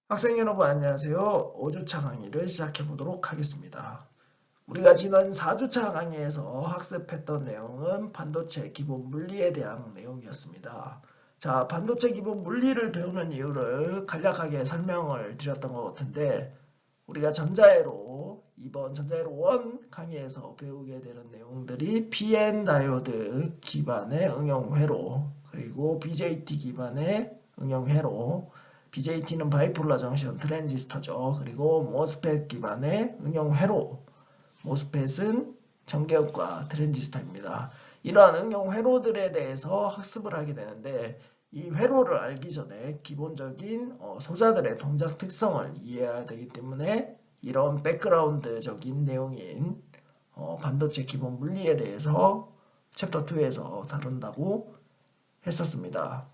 학생 여러분 안녕하세요. 5주차 강의를 시작해 보도록 하겠습니다. 우리가 지난 4주차 강의에서 학습했던 내용은 반도체 기본 물리에 대한 내용이었습니다. 자, 반도체 기본 물리를 배우는 이유를 간략하게 설명을 드렸던 것 같은데 우리가 이번 전자회로 1 강의에서 배우게 되는 내용들이 PN 다이오드 기반의 응용 회로 그리고 BJT 기반의 응용 회로 BJT는 바이폴라 정션 트랜지스터죠. 그리고 모스펫 기반의 응용 회로 모스펫은 전기압과 트랜지스터입니다. 이러한 응용 회로들에 대해서 학습을 하게 되는데 이 회로를 알기 전에 기본적인 소자들의 동작 특성을 이해해야 되기 때문에 이런 백그라운드적인 내용인 반도체 기본 물리에 대해서 챕터 2에서 다룬다고 했었습니다.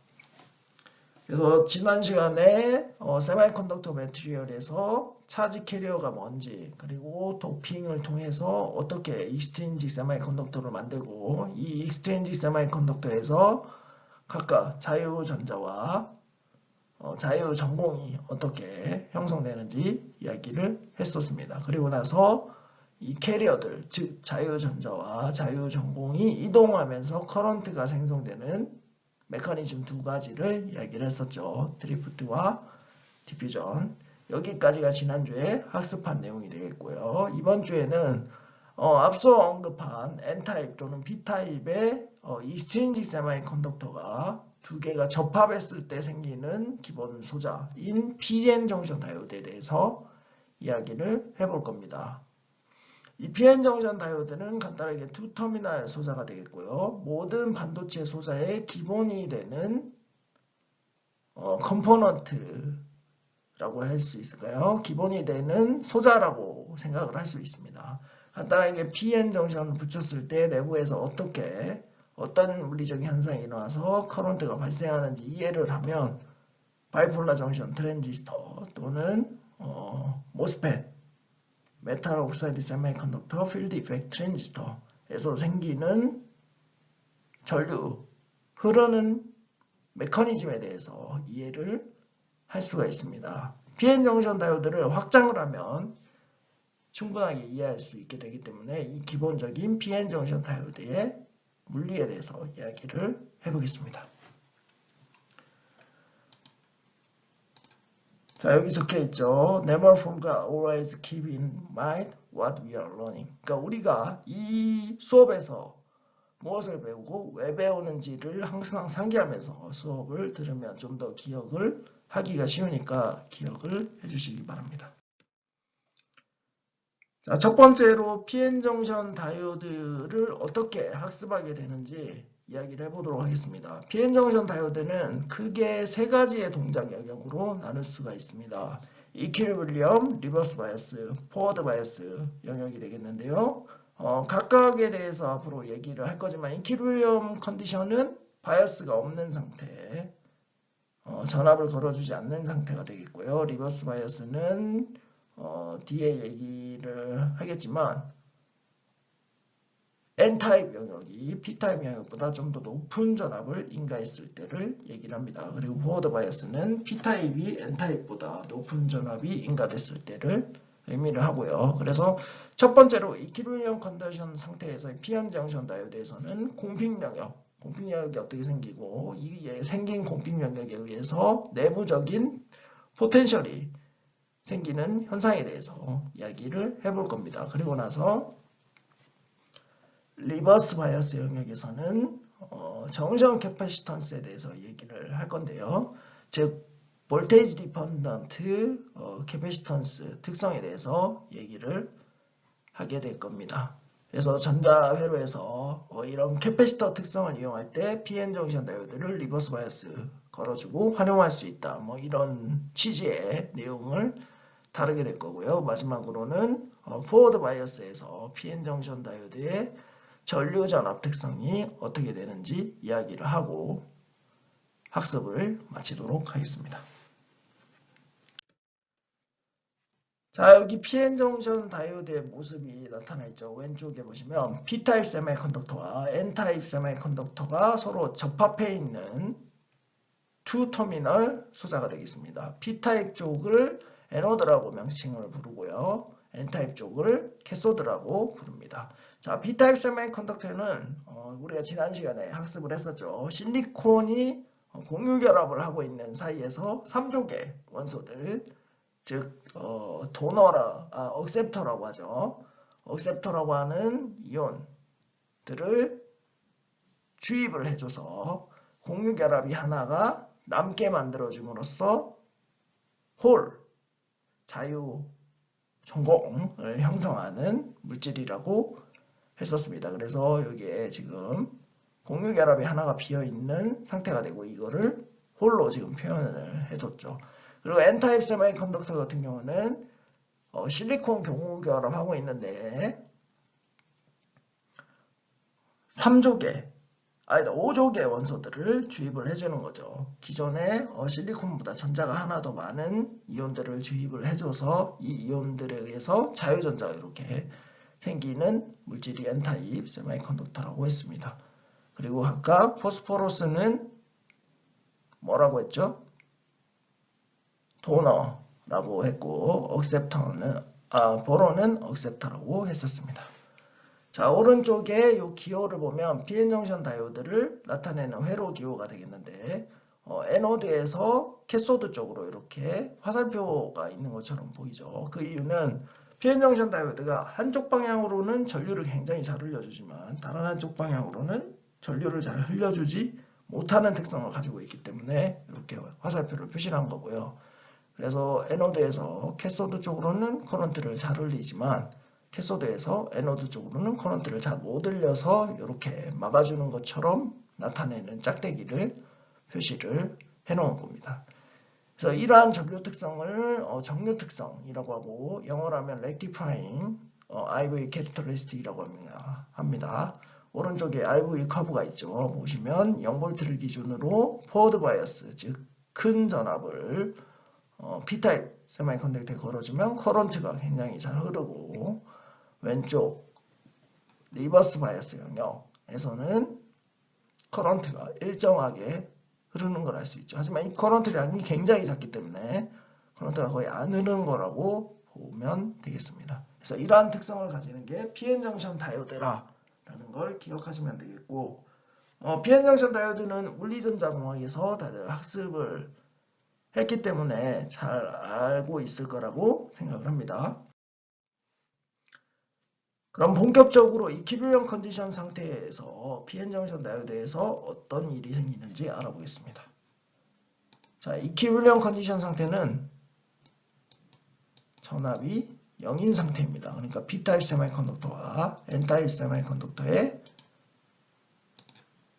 그래서 지난 시간에 세미컨덕터 매트리얼에서 차지 캐리어가 뭔지 그리고 도핑을 통해서 어떻게 익스트린직 세미컨덕터를 만들고 이 익스트린직 세미컨덕터에서 각각 자유전자와 자유전공이 어떻게 형성되는지 이야기를 했었습니다. 그리고 나서 이 캐리어들 즉 자유전자와 자유전공이 이동하면서 커런트가 생성되는 메커니즘 두 가지를 이야기를 했었죠. 드리프트와 디퓨전. 여기까지가 지난주에 학습한 내용이 되겠고요. 이번 주에는 앞서 언급한 N타입 또는 B타입의 익스트린직 세미컨덕터가 두 개가 접합했을 때 생기는 기본 소자인 PN 정션 다이오드에 대해서 이야기를 해볼 겁니다. 이 PN 정션 다이오드는 간단하게 투터미널 소자가 되겠고요. 모든 반도체 소자의 기본이 되는 컴포넌트라고 할 수 있을까요? 기본이 되는 소자라고 생각을 할 수 있습니다. 간단하게 PN 정션을 붙였을 때 내부에서 어떤 물리적 현상이 일어나서 커런트가 발생하는지 이해를 하면 바이폴라 정션 트랜지스터 또는 모스펫 메탈 옥사이드 세미컨덕터 필드 이펙트 트랜지스터에서 생기는 전류 흐르는 메커니즘에 대해서 이해를 할 수가 있습니다. PN 정션 다이오드를 확장을 하면 충분하게 이해할 수 있게 되기 때문에 이 기본적인 PN 정션 다이오드의 물리에 대해서 이야기를 해보겠습니다. 자, 여기 적혀 있죠. Never forget, always keep in mind what we are learning. 그러니까 우리가 이 수업에서 무엇을 배우고 왜 배우는지를 항상 상기하면서 수업을 들으면 좀 더 기억을 하기가 쉬우니까 기억을 해주시기 바랍니다. 자, 첫 번째로 PN 정션 다이오드를 어떻게 학습하게 되는지 이야기를 해보도록 하겠습니다. PN 정션 다이오드는 크게 세 가지의 동작 영역으로 나눌 수가 있습니다. 이퀴리브리엄, 리버스 바이어스, 포워드 바이어스 영역이 되겠는데요. 각각에 대해서 앞으로 얘기를 할 거지만 이퀴리브리엄 컨디션은 바이어스가 없는 상태, 전압을 걸어주지 않는 상태가 되겠고요. 리버스 바이어스는 뒤에 얘기를 하겠지만 N타입 영역이 P타입 영역보다 좀 더 높은 전압을 인가했을 때를 얘기를 합니다. 그리고 포워드 바이어스는 P타입이 N타입보다 높은 전압이 인가됐을 때를 의미를 하고요. 그래서 첫 번째로 이퀴리브리엄 컨디션 상태에서의 PN 정션 다이오드에서는 공핑 영역이 어떻게 생기고 이게 생긴 공핑 영역에 의해서 내부적인 포텐셜이 생기는 현상에 대해서 이야기를 해볼 겁니다. 그리고 나서 리버스 바이어스 영역에서는 정션 캐패시턴스에 대해서 얘기를 할 건데요. 즉 볼테이지 디펜던트 캐패시턴스 특성에 대해서 얘기를 하게 될 겁니다. 그래서 전자회로에서 이런 캐패시터 특성을 이용할 때 PN 정션 다이오드를 리버스 바이어스 걸어주고 활용할 수 있다. 뭐 이런 취지의 내용을 다루게 될 거고요. 마지막으로는 포워드 바이어스에서 PN 정션 다이오드의 전류 전압 특성이 어떻게 되는지 이야기를 하고 학습을 마치도록 하겠습니다. 자, 여기 PN 정션 다이오드의 모습이 나타나 있죠. 왼쪽에 보시면 P타입 세미컨덕터와 N타입 세미컨덕터가 서로 접합해 있는 2 터미널 소자가 되겠습니다. P타입 쪽을 애노드라고 명칭을 부르고요. N타입 쪽을 캐소드라고 부릅니다. 자, B타입 세미컨덕터는 우리가 지난 시간에 학습을 했었죠. 실리콘이 공유결합을 하고 있는 사이에서 3족의 원소들, 즉 억셉터라고 하죠. 억셉터라고 하는 이온들을 주입을 해줘서 공유결합이 하나가 남게 만들어줌으로써 홀, 자유 전공을 형성하는 물질이라고 했었습니다. 그래서 여기에 지금 공유결합이 하나가 비어있는 상태가 되고 이거를 홀로 지금 표현을 해뒀죠. 그리고 N타입 세미컨덕터 같은 경우는 실리콘 공유결합하고 있는데 5족의 원소들을 주입을 해주는 거죠. 기존에 실리콘보다 전자가 하나 더 많은 이온들을 주입을 해줘서 이 이온들에 의해서 자유전자가 이렇게 생기는 물질이 N타입 세미컨덕터라고 했습니다. 그리고 아까 포스포러스는 뭐라고 했죠? 도너라고 했고 보론은 억셉터라고 했었습니다. 자, 오른쪽에 이 기호를 보면 PN정션 다이오드를 나타내는 회로 기호가 되겠는데 애노드에서 캐소드 쪽으로 이렇게 화살표가 있는 것처럼 보이죠. 그 이유는 PN정션 다이오드가 한쪽 방향으로는 전류를 굉장히 잘 흘려주지만 다른 한쪽 방향으로는 전류를 잘 흘려주지 못하는 특성을 가지고 있기 때문에 이렇게 화살표를 표시한 거고요. 그래서 애노드에서 캐소드 쪽으로는 커런트를 잘 흘리지만 캐소드에서 애노드 쪽으로는 커런트를 잘 못 흘려서 이렇게 막아주는 것처럼 나타내는 짝대기를 표시를 해놓은 겁니다. 그래서 이러한 전류 특성을 정류 특성이라고 하고 영어로 하면 rectifying IV characteristic이라고 합니다. 오른쪽에 IV 커브가 있죠. 보시면 0V를 기준으로 포워드 바이어스, 즉 큰 전압을 P타입 세미컨덕터에 걸어주면 커런트가 굉장히 잘 흐르고 왼쪽 리버스 바이어스 영역에서는 커런트가 일정하게 흐르는 걸 알 수 있죠. 하지만 이 커런트량이 굉장히 작기 때문에 커런트가 거의 안 흐르는 거라고 보면 되겠습니다. 그래서 이러한 특성을 가지는 게 PN정션 다이오드라는 걸 기억하시면 되겠고 PN정션 다이오드는 물리전자공학에서 다들 학습을 했기 때문에 잘 알고 있을 거라고 생각을 합니다. 그럼 본격적으로 이퀴빌리엄 컨디션 상태에서 PN정션 다이오드에서 어떤 일이 생기는지 알아보겠습니다. 자, 이퀴빌리엄 컨디션 상태는 전압이 0인 상태입니다. 그러니까 P타입 세미컨덕터와 N타입 세미컨덕터에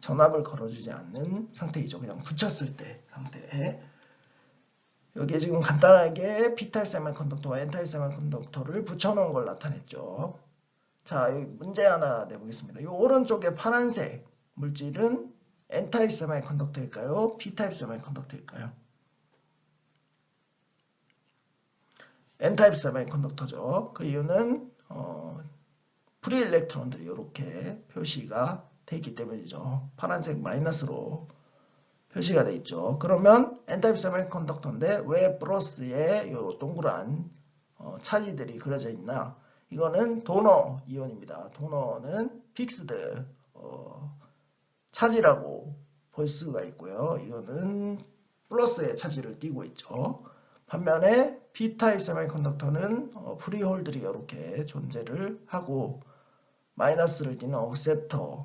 전압을 걸어주지 않는 상태이죠. 그냥 붙였을 때 상태. 여기에 지금 간단하게 P타입 세미컨덕터와 N타입 세미컨덕터를 붙여놓은 걸 나타냈죠. 자, 여기 문제 하나 내보겠습니다. 이 오른쪽에 파란색 물질은 N타입 세미컨덕터일까요? P타입 세미컨덕터일까요? N타입 세미컨덕터죠. 그 이유는 프리 일렉트론들이 이렇게 표시가 되어 있기 때문이죠. 파란색 마이너스로 표시가 되어 있죠. 그러면 N타입 세미컨덕터인데 왜 플러스에 이 동그란 차지들이 그려져 있나? 이거는 도너 이온입니다. 도너는 픽스드 차지라고 볼 수가 있고요. 이거는 플러스의 차지를 띠고 있죠. 반면에 P타입 세미컨덕터는 프리홀들이 이렇게 존재를 하고 마이너스를 띠는 억셉터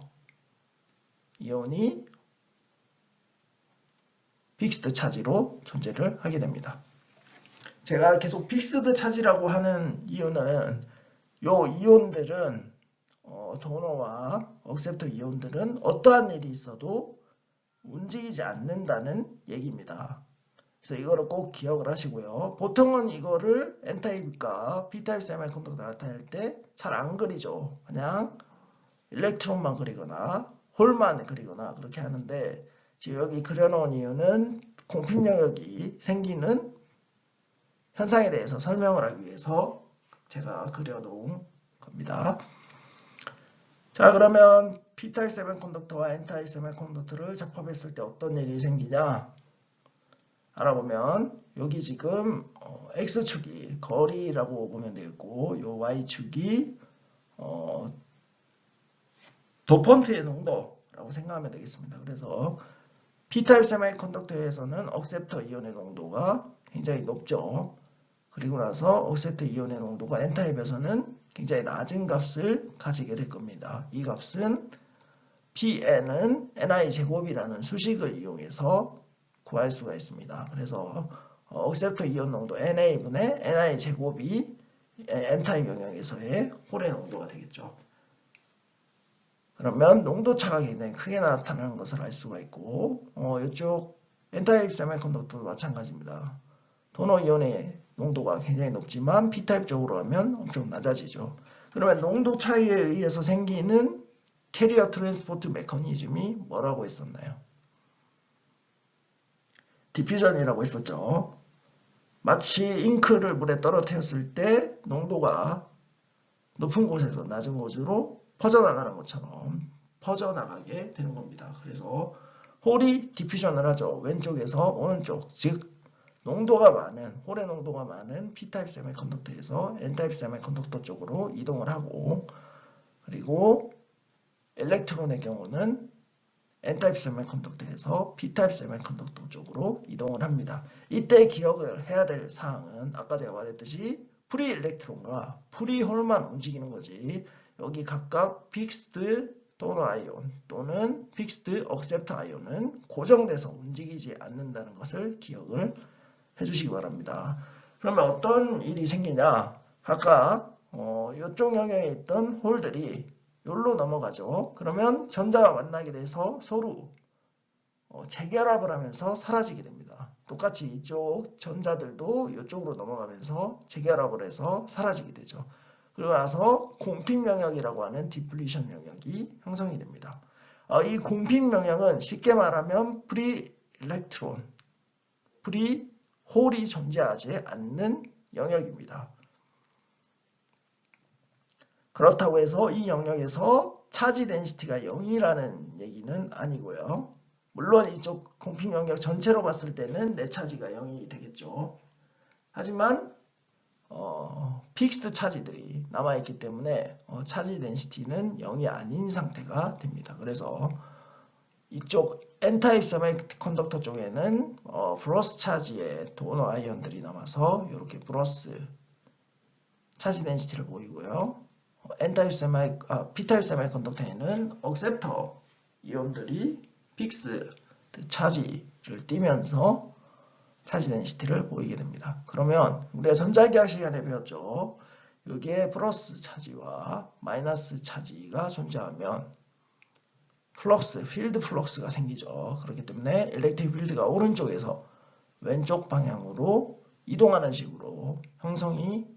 이온이 픽스드 차지로 존재를 하게 됩니다. 제가 계속 픽스드 차지라고 하는 이유는 요 이온들은 도너와 억셉터 이온들은 어떠한 일이 있어도 움직이지 않는다는 얘기입니다. 그래서 이거를 꼭 기억을 하시고요. 보통은 이거를 N타입과 P타입 세미컨덕터 나타낼 때 잘 안 그리죠. 그냥 일렉트론만 그리거나 홀만 그리거나 그렇게 하는데 지금 여기 그려놓은 이유는 공필 영역이 생기는 현상에 대해서 설명을 하기 위해서 제가 그려놓은 겁니다. 자, 그러면 P타입 세미컨덕터와 N타입 세미컨덕터를 접합했을 때 어떤 일이 생기냐? 알아보면 여기 지금 x축이 거리라고 보면 되겠고 요 y축이 도펀트의 농도라고 생각하면 되겠습니다. 그래서 P타입 세미컨덕터에서는 억셉터 이온의 농도가 굉장히 높죠. 그리고 나서 억셉터 이온의 농도가 N타입에서는 굉장히 낮은 값을 가지게 될 겁니다. 이 값은 Pn은 ni 제곱이라는 수식을 이용해서 구할 수가 있습니다. 그래서 억셉터 이온 농도 na분의 ni 제곱이 N타입 영역에서의 홀의 농도가 되겠죠. 그러면 농도차가 굉장히 크게 나타나는 것을 알 수가 있고 이쪽 N타입 세미컨덕터도 마찬가지입니다. 도너 이온의 농도가 굉장히 높지만 P타입 쪽으로 하면 엄청 낮아지죠. 그러면 농도 차이에 의해서 생기는 캐리어 트랜스포트 메커니즘이 뭐라고 했었나요? 디퓨전이라고 했었죠. 마치 잉크를 물에 떨어뜨렸을 때 농도가 높은 곳에서 낮은 곳으로 퍼져나가는 것처럼 퍼져나가게 되는 겁니다. 그래서 홀이 디퓨전을 하죠. 왼쪽에서 오른쪽, 즉 농도가 많은, 홀의 농도가 많은 P타입 세미컨덕터에서 N타입 세미컨덕터 쪽으로 이동을 하고, 그리고 일렉트론의 경우는 N타입 세미컨덕터에서 P타입 세미컨덕터 쪽으로 이동을 합니다. 이때 기억을 해야 될 사항은 아까 제가 말했듯이 프리 일렉트론과 프리 홀만 움직이는 거지, 여기 각각 픽스드 도너 아이온 또는 픽스드 억셉터 아이온은 고정돼서 움직이지 않는다는 것을 기억을 해주시기 바랍니다. 그러면 어떤 일이 생기냐? 각각 이쪽 영역에 있던 홀들이 여기로 넘어가죠. 그러면 전자가 만나게 돼서 서로 재결합을 하면서 사라지게 됩니다. 똑같이 이쪽 전자들도 이쪽으로 넘어가면서 재결합을 해서 사라지게 되죠. 그리고 나서 공핀 영역이라고 하는 디플리션 영역이 형성이 됩니다. 이 공핀 영역은 쉽게 말하면 프리 일렉트론, 프리 홀이 존재하지 않는 영역입니다. 그렇다고 해서 이 영역에서 차지 덴시티가 0이라는 얘기는 아니고요. 물론 이쪽 공핀 영역 전체로 봤을 때는 내차지가 0이 되겠죠. 하지만 픽스드 차지들이 남아있기 때문에 차지 덴시티는 0이 아닌 상태가 됩니다. 그래서 이쪽 N타입 세미컨덕터 쪽에는 플러스 차지의 도너 아이언들이 남아서 이렇게 플러스 차지 덴시티를 보이고요. P타입 세미컨덕터에는 억셉터 이온들이 픽스 차지를 띠면서 차지 덴시티를 보이게 됩니다. 그러면 우리가 전자기학 시간에 배웠죠. 여기에 플러스 차지와 마이너스 차지가 존재하면 플럭스, 필드 플럭스가 생기죠. 그렇기 때문에 일렉트릭 필드가 오른쪽에서 왼쪽 방향으로 이동하는 식으로 형성이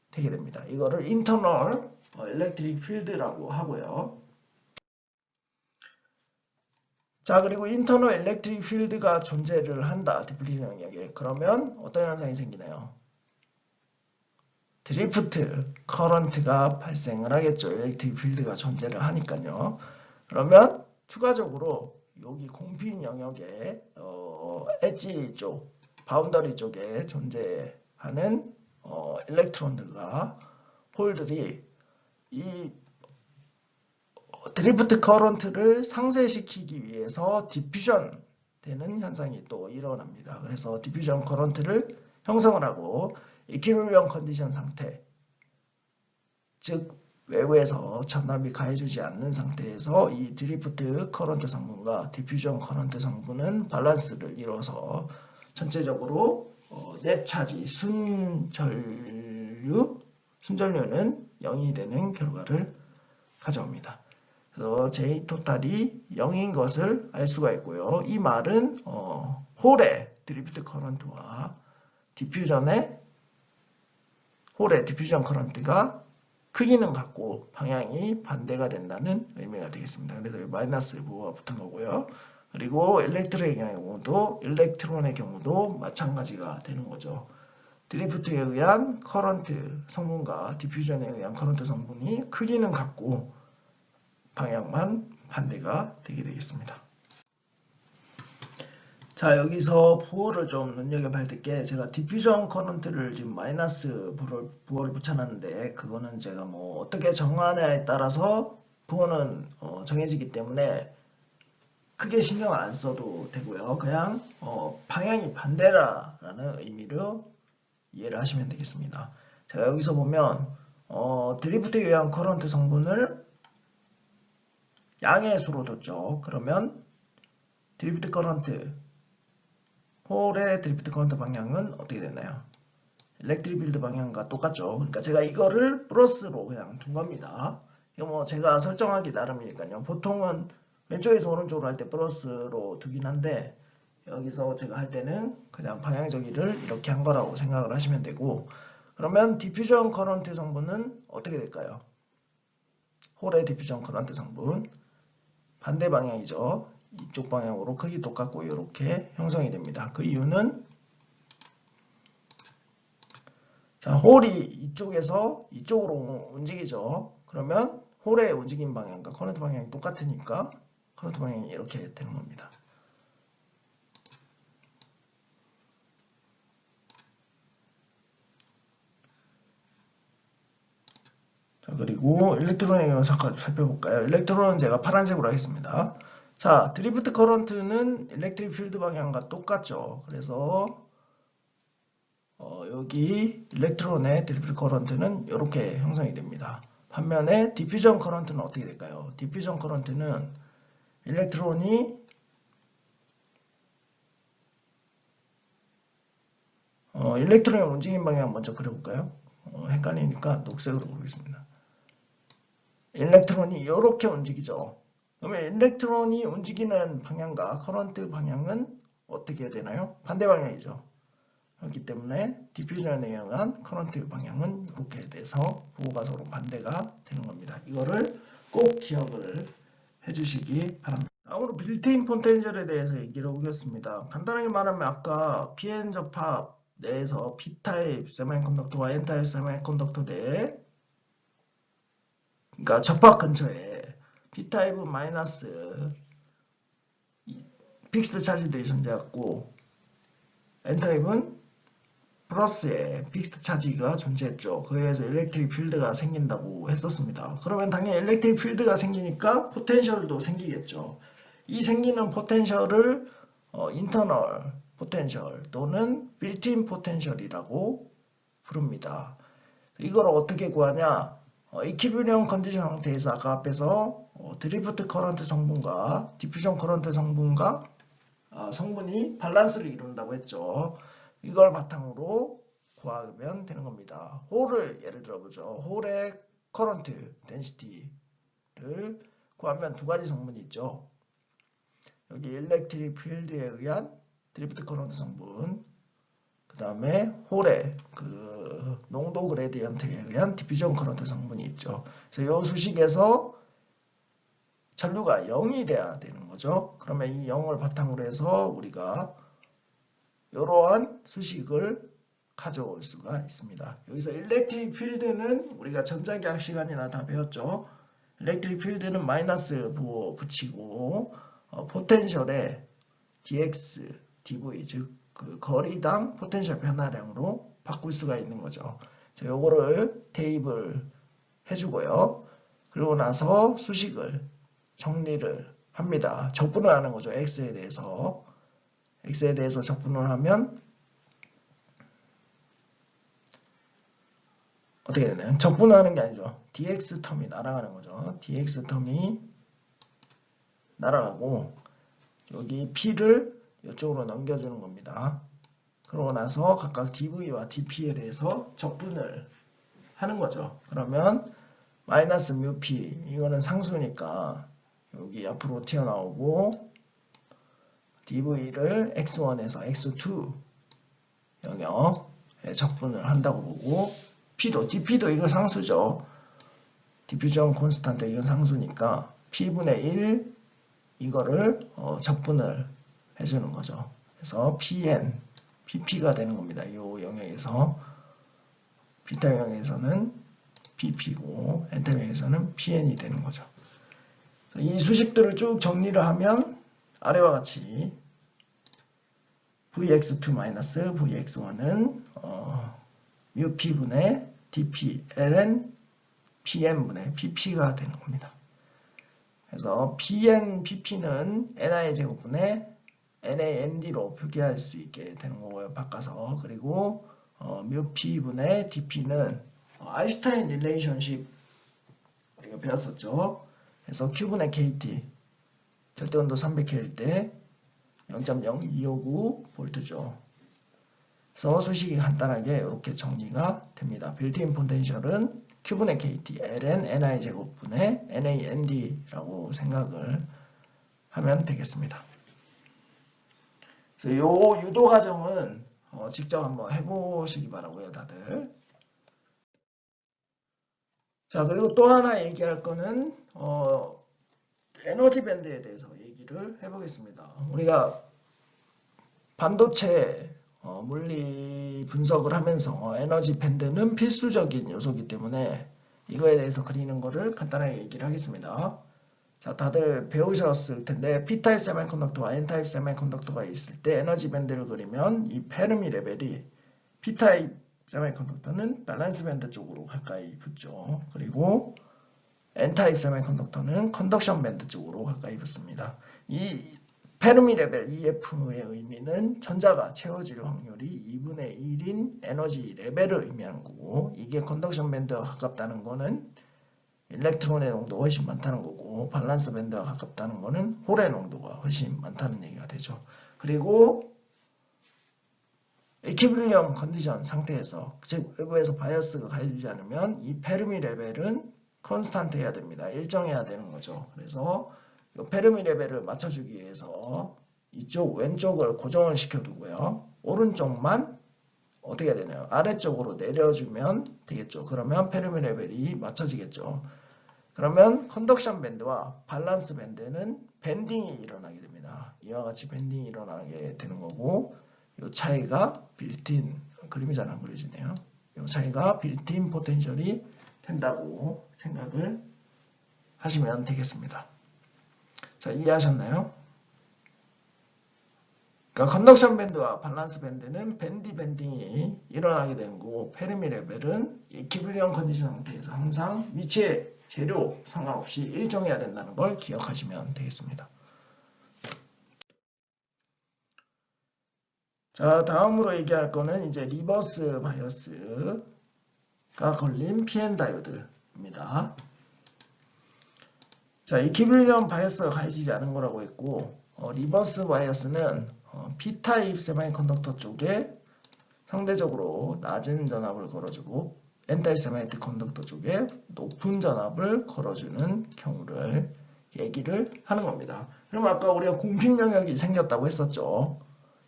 되게 됩니다. 이거를 인터널 일렉트릭 필드라고 하고요. 자, 그리고 인터널 일렉트릭 필드가 존재를 한다. 디플리션 영역에. 그러면 어떤 현상이 생기나요? 드리프트 커런트가 발생을 하겠죠. 일렉트릭 필드가 존재를 하니까요. 그러면 추가적으로 여기 공핀 영역에 엣지 쪽, 바운더리 쪽에 존재하는 일렉트론들과 홀들이 이 드리프트 커런트를 상쇄시키기 위해서 디퓨전 되는 현상이 또 일어납니다. 그래서 디퓨전 커런트를 형성을 하고 이퀴리bri엄 컨디션 상태, 즉 외부에서 전압이 가해주지 않는 상태에서 이 드리프트 커런트 성분과 디퓨전 커런트 성분은 밸런스를 이뤄서 전체적으로 넷 차지 순전류는 0이 되는 결과를 가져옵니다. 그래서 J 토탈이 0인 것을 알 수가 있고요. 이 말은 홀의 드리프트 커런트와 홀의 디퓨전 커런트가 크기는 같고 방향이 반대가 된다는 의미가 되겠습니다. 그래서 마이너스 부호가 붙은 거고요. 그리고 일렉트론의 경우도 마찬가지가 되는 거죠. 드리프트에 의한 커런트 성분과 디퓨전에 의한 커런트 성분이 크기는 같고 방향만 반대가 되게 되겠습니다. 자, 여기서 부호를 좀 눈여겨봐야 될 게, 제가 디퓨전 커런트를 지금 마이너스 부호를 붙여놨는데, 그거는 제가 뭐 어떻게 정하냐에 따라서 부호는 정해지기 때문에 크게 신경 안 써도 되고요. 그냥 방향이 반대라는 의미로 이해를 하시면 되겠습니다. 제가 여기서 보면 드리프트에 의한 커런트 성분을 양의 수로 뒀죠. 그러면 드리프트 커런트 홀의 드리프트 커런트 방향은 어떻게 되나요? 일렉트릭 필드 방향과 똑같죠. 그러니까 제가 이거를 플러스로 그냥 둔 겁니다. 이거 뭐 제가 설정하기 나름이니까요. 보통은 왼쪽에서 오른쪽으로 할 때 플러스로 두긴 한데, 여기서 제가 할 때는 그냥 방향저기를 이렇게 한 거라고 생각을 하시면 되고, 그러면 디퓨전 커런트 성분은 어떻게 될까요? 홀의 디퓨전 커런트 성분 반대 방향이죠. 이쪽 방향으로 크기 똑같고 이렇게 형성이 됩니다. 그 이유는 자, 홀이 이쪽에서 이쪽으로 움직이죠. 그러면 홀의 움직임 방향과 커런트 방향이 똑같으니까 커런트 방향이 이렇게 되는 겁니다. 자, 그리고 일렉트론의 경우 살펴볼까요? 일렉트론은 제가 파란색으로 하겠습니다. 자, 드리프트 커런트는 일렉트릭 필드 방향과 똑같죠. 그래서 여기 일렉트론의 드리프트 커런트는 이렇게 형성이 됩니다. 반면에 디퓨전 커런트는 어떻게 될까요? 디퓨전 커런트는 일렉트론이 일렉트론의 움직임 방향 먼저 그려볼까요? 헷갈리니까 녹색으로 보겠습니다. 일렉트론이 이렇게 움직이죠. 그러면 일렉트론이 움직이는 방향과 커런트 방향은 어떻게 되나요? 반대 방향이죠. 그렇기 때문에 디퓨전에 의한 커런트 방향은 이렇게 돼서 부호가 서로 반대가 되는 겁니다. 이거를 꼭 기억을 해주시기 바랍니다. 다음으로 빌트인 포텐셜에 대해서 얘기를 해보겠습니다. 간단하게 말하면 아까 PN 접합 내에서 P타입 세미컨덕터와 N타입 세미컨덕터 내에, 그러니까 접합 근처에 P타입은 마이너스 픽스드 차지들이 존재했고 N타입은 플러스에 픽스드 차지가 존재했죠. 그에 의해서 일렉트릭 필드가 생긴다고 했었습니다. 그러면 당연히 일렉트릭 필드가 생기니까 포텐셜도 생기겠죠. 이 생기는 포텐셜을 인터널 포텐셜 또는 빌트인 포텐셜이라고 부릅니다. 이걸 어떻게 구하냐? 이퀴리brium 컨디션 상태에서 아까 앞에서 드리프트 커런트 성분과 디퓨전 커런트 성분과 성분이 밸런스를 이룬다고 했죠. 이걸 바탕으로 구하면 되는 겁니다. 홀을 예를 들어보죠. 홀의 커런트 덴시티를 구하면 두 가지 성분이 있죠. 여기 일렉트릭 필드에 의한 드리프트 커런트 성분, 그 다음에 홀의 그 농도 그레디언트에 의한 디퓨전 커런트 성분이 있죠. 그래서 이 수식에서 전류가 0이 돼야 되는 거죠. 그러면 이 0을 바탕으로 해서 우리가 이러한 수식을 가져올 수가 있습니다. 여기서 일렉트릭 필드는 우리가 전자기학 시간이나 다 배웠죠. 일렉트릭 필드는 마이너스 부호 붙이고 포텐셜에 dx, dv 즉 그 거리당 포텐셜 변화량으로 바꿀 수가 있는 거죠. 요거를 대입을 해주고요. 그리고 나서 수식을 정리를 합니다. 적분을 하는 거죠. x에 대해서. x에 대해서 적분을 하면 어떻게 되나요? 적분을 하는 게 아니죠. dx 텀이 날아가는 거죠. dx 텀이 날아가고 여기 p를 이쪽으로 넘겨주는 겁니다. 그러고 나서 각각 dv와 dp에 대해서 적분을 하는 거죠. 그러면 마이너스 뮤p 이거는 상수니까 여기 앞으로 튀어나오고 dv를 x1에서 x2 영역에 적분을 한다고 보고 dp도 이거 상수죠. 디퓨전 콘스탄트 이건 상수니까 p분의 1 이거를 적분을 해주는 거죠. 그래서 pn, pp가 되는 겁니다. 이 영역에서 비타 영역에서는 pp고 엔타 영역에서는 pn이 되는 거죠. 이 수식들을 쭉 정리를 하면 아래와 같이 Vx2 마이너스 Vx1은 mu P분의 dP ln PN분의 PP가 되는 겁니다. 그래서 PN, PP는 NI 제곱분의 NAND로 표기할 수 있게 되는 거고요. 바꿔서. 그리고 mu P분의 dP는 아인슈타인 릴레이션십 우리가 배웠었죠. 그래서 Q분의 KT 절대온도 300K일 때 0.0259 볼트죠. 그래서 수식이 간단하게 이렇게 정리가 됩니다. 빌트인 포텐셜은 Q분의 KT, ln NI 제곱분의 NAND라고 생각을 하면 되겠습니다. 그래서 이 유도 과정은 직접 한번 해보시기 바라고요, 다들. 자, 그리고 또 하나 얘기할 거는 에너지 밴드에 대해서 얘기를 해보겠습니다. 우리가 반도체 물리 분석을 하면서 에너지 밴드는 필수적인 요소이기 때문에 이거에 대해서 그리는 거를 간단하게 얘기를 하겠습니다. 자, 다들 배우셨을 텐데 P타입 세미컨덕터와 N타입 세미컨덕터가 있을 때 에너지 밴드를 그리면 이 페르미 레벨이 P타입 세미컨덕터는 밸런스 밴드 쪽으로 가까이 붙죠. 그리고 N타입 세미컨덕터는 컨덕션 밴드 쪽으로 가까이 붙습니다. 이 페르미 레벨 EF의 의미는 전자가 채워질 확률이 2분의 1인 에너지 레벨을 의미하는 거고, 이게 컨덕션 밴드와 가깝다는 거는 일렉트론의 농도가 훨씬 많다는 거고, 밸런스 밴드와 가깝다는 거는 홀의 농도가 훨씬 많다는 얘기가 되죠. 그리고 이퀴빌리엄 컨디션 상태에서, 즉 외부에서 바이어스가 가해지지 않으면 이 페르미 레벨은 컨스탄트 해야 됩니다. 일정해야 되는 거죠. 그래서 이 페르미 레벨을 맞춰주기 위해서 이쪽 왼쪽을 고정을 시켜두고요. 오른쪽만 어떻게 해야 되나요? 아래쪽으로 내려주면 되겠죠. 그러면 페르미 레벨이 맞춰지겠죠. 그러면 컨덕션 밴드와 밸런스 밴드는 밴딩이 일어나게 됩니다. 이와 같이 밴딩이 일어나게 되는 거고, 이 차이가 빌트인, 그림이 잘 안 그려지네요. 이 차이가 빌트인 포텐셜이 된다고 생각을 하시면 되겠습니다. 자, 이해하셨나요? 그러니까 컨덕션 밴드와 밸런스 밴드는 밴딩이 일어나게 되는 거고, 페르미 레벨은 이퀴빌리엄 컨디션 상태에서 항상 위치의 재료 상관없이 일정해야 된다는 걸 기억하시면 되겠습니다. 자, 다음으로 얘기할 거는 이제 리버스 바이어스가 걸린 PN 다이오드입니다. 자, 이퀴빌리엄 바이어스가 가해지지 않은 거라고 했고, 리버스 바이어스는 P타입 세미컨덕터 쪽에 상대적으로 낮은 전압을 걸어주고 N타입 세미컨덕터 쪽에 높은 전압을 걸어주는 경우를 얘기를 하는 겁니다. 그럼 아까 우리가 공필 영역이 생겼다고 했었죠.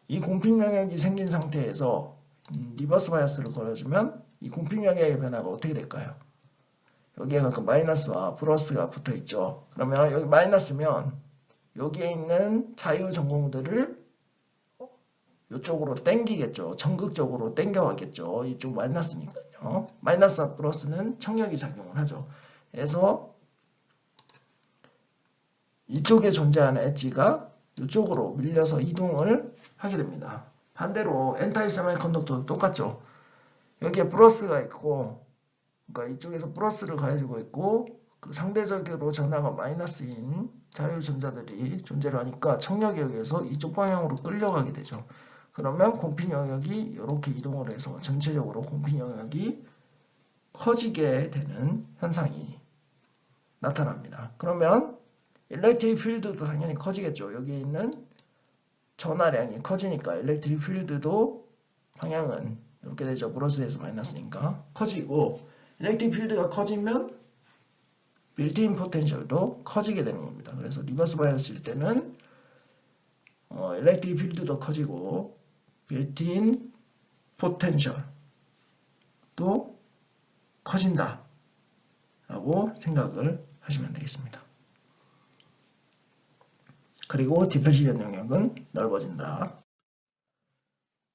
이 공필 영역이 생긴 상태에서 리버스 바이어스를 걸어주면 이 공필 영역의 변화가 어떻게 될까요? 여기에 그 마이너스와 플러스가 붙어 있죠. 그러면 여기 마이너스면 여기에 있는 자유 전공들을 이쪽으로 당기겠죠. 전극적으로 당겨가겠죠. 이쪽 마이너스니까요. 마이너스와 플러스는 청력이 작용을 하죠. 그래서 이쪽에 존재하는 엣지가 이쪽으로 밀려서 이동을 하게 됩니다. 반대로 N타입 세미컨덕터도 똑같죠. 여기에 플러스가 있고, 그러니까 이쪽에서 플러스를 가해주고 있고, 그 상대적으로 전하가 마이너스인 자유전자들이 존재를 하니까 청력에 의해서 이쪽 방향으로 끌려가게 되죠. 그러면 공필 영역이 이렇게 이동을 해서 전체적으로 공필 영역이 커지게 되는 현상이 나타납니다. 그러면 일렉트릭 필드도 당연히 커지겠죠. 여기 있는 전하량이 커지니까 일렉트릭 필드도 방향은 이렇게 되죠. 플러스에서 마이너스니까 커지고, 일렉트릭 필드가 커지면 빌트인 포텐셜도 커지게 되는 겁니다. 그래서 리버스 바이어스일 때는 일렉트릭 필드도 커지고 빌트인 포텐셜도 커진다 라고 생각을 하시면 되겠습니다. 그리고 디퍼지션 영역은 넓어진다.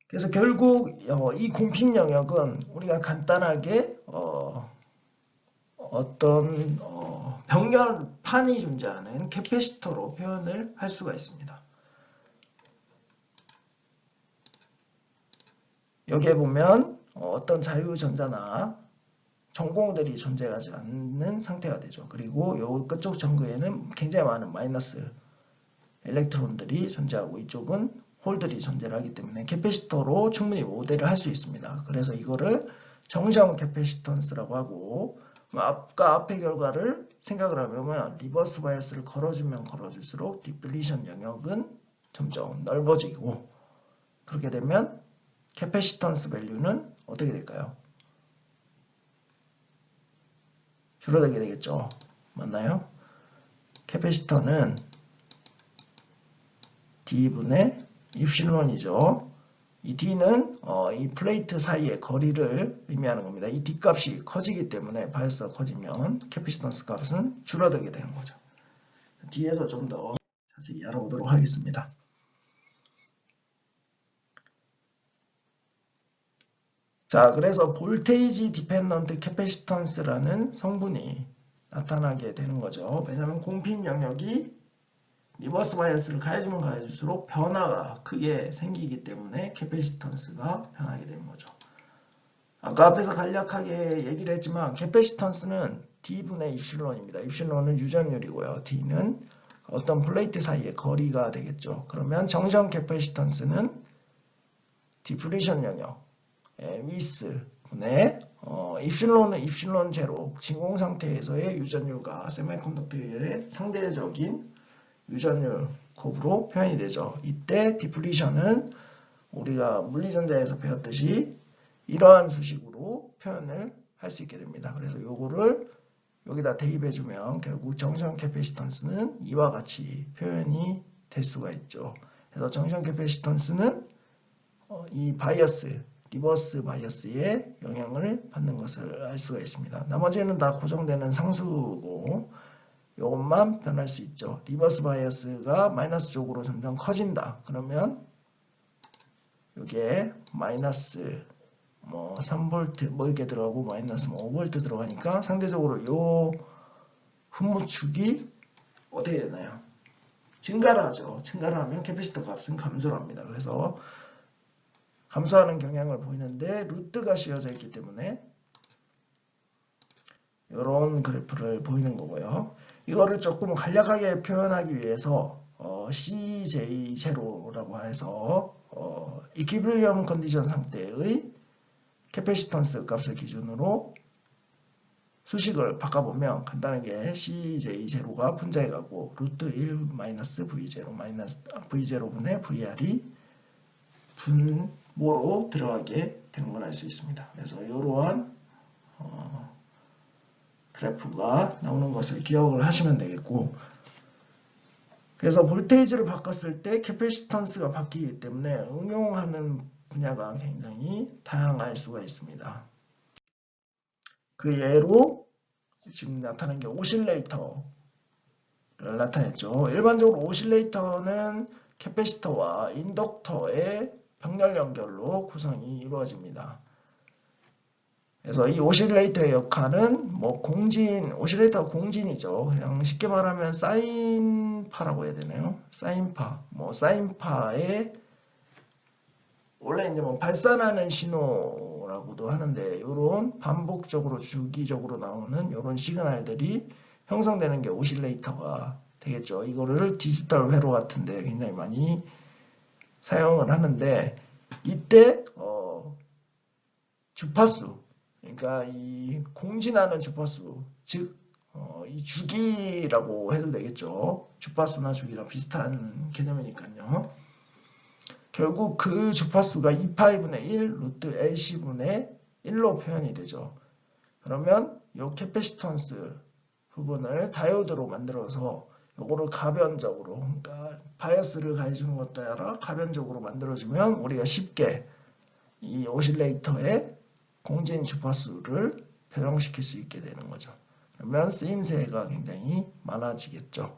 그래서 결국 이 공필 영역은 우리가 간단하게 어떤 병렬판이 존재하는 캐패시터로 표현을 할 수가 있습니다. 여기에 보면 어떤 자유전자나 전공들이 존재하지 않는 상태가 되죠. 그리고 요 끝쪽 전구에는 굉장히 많은 마이너스 일렉트론들이 존재하고 이쪽은 홀들이 존재를 하기 때문에 캐패시터로 충분히 모델을 할 수 있습니다. 그래서 이거를 정시형 캐패시턴스라고 하고 아까 앞의 결과를 생각을 하면 리버스 바이어스를 걸어주면 걸어줄수록 디플리션 영역은 점점 넓어지고 그렇게 되면 캐패시턴스 밸류는 어떻게 될까요? 줄어들게 되겠죠. 맞나요? 캐패시터는 D분의 입실론이죠. 이 D는 이 플레이트 사이의 거리를 의미하는 겁니다. 이 D 값이 커지기 때문에 바이어스가 커지면 캐패시턴스 값은 줄어들게 되는 거죠. 뒤에서 좀 더 자세히 알아보도록 하겠습니다. 자, 그래서 볼테이지 디펜던트 캐패시턴스라는 성분이 나타나게 되는 거죠. 왜냐하면 공핀 영역이 리버스 바이어스를 가해주면 가해줄수록 변화가 크게 생기기 때문에 캐패시턴스가 변하게 되는 거죠. 아까 앞에서 간략하게 얘기를 했지만 캐패시턴스는 D분의 입실론입니다. 입실론은 유전율이고요. D는 어떤 플레이트 사이의 거리가 되겠죠. 그러면 정시형 캐패시턴스는 디플리션 영역 위스 분의 입실론은 입실론 제로 진공 상태에서의 유전율과 세미컨덕터의 상대적인 유전율 곱으로 표현이 되죠. 이때 디플리션은 우리가 물리전자에서 배웠듯이 이러한 수식으로 표현을 할 수 있게 됩니다. 그래서 요거를 여기다 대입해주면 결국 정시형 캐패시턴스는 이와 같이 표현이 될 수가 있죠. 그래서 정시형 캐패시턴스는 이 바이어스, 리버스 바이어스의 영향을 받는 것을 알 수가 있습니다. 나머지는 다 고정되는 상수고 이것만 변할 수 있죠. 리버스 바이어스가 마이너스 쪽으로 점점 커진다. 그러면 이게 마이너스 3V 이렇게 들어가고 마이너스 5V 들어가니까 상대적으로 요 분모축이 어떻게 되나요? 증가를 하죠. 증가를 하면 캐패시터 값은 감소를 합니다. 그래서 감소하는 경향을 보이는데 루트가 씌워져 있기 때문에 이런 그래프를 보이는 거고요. 이거를 조금 간략하게 표현하기 위해서 CJ0라고 해서 이퀴빌리엄 컨디션 상태의 캐패시턴스 값을 기준으로 수식을 바꿔보면 간단하게 CJ0가 분자해 가고 루트 1 마이너스 V0분의 VR이 분모로 들어가게 되는 걸 알 수 있습니다. 그래서 이러한 그래프가 나오는 것을 기억을 하시면 되겠고, 그래서 볼테이지를 바꿨을 때 캐패시턴스가 바뀌기 때문에 응용하는 분야가 굉장히 다양할 수가 있습니다. 그 예로 지금 나타난 게 오실레이터를 나타냈죠. 일반적으로 오실레이터는 캐패시터와 인덕터의 병렬 연결로 구성이 이루어집니다. 그래서 이 오실레이터의 역할은 오실레이터가 공진이죠. 그냥 쉽게 말하면 사인파라고 해야 되나요? 사인파. 사인파의 원래 이제 발산하는 신호라고도 하는데 이런 반복적으로 주기적으로 나오는 이런 시그널들이 형성되는 게 오실레이터가 되겠죠. 이거를 디지털 회로 같은데 굉장히 많이 사용을 하는데 이때 주파수, 그러니까 이 공진하는 주파수, 즉 이 주기라고 해도 되겠죠. 주파수나 주기랑 비슷한 개념이니까요. 결국 그 주파수가 2파이분의 1 루트 LC분의 1로 표현이 되죠. 그러면 이 캐패시턴스 부분을 다이오드로 만들어서 요거를 가변적으로, 그러니까 바이어스를 가해주는 것도 아니라 가변적으로 만들어주면 우리가 쉽게 이 오실레이터의 공진 주파수를 변형시킬 수 있게 되는 거죠. 그러면 쓰임새가 굉장히 많아지겠죠.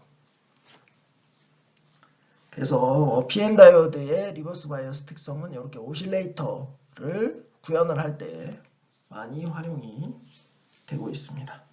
그래서 PN 다이오드의 리버스 바이어스 특성은 이렇게 오실레이터를 구현을 할 때 많이 활용이 되고 있습니다.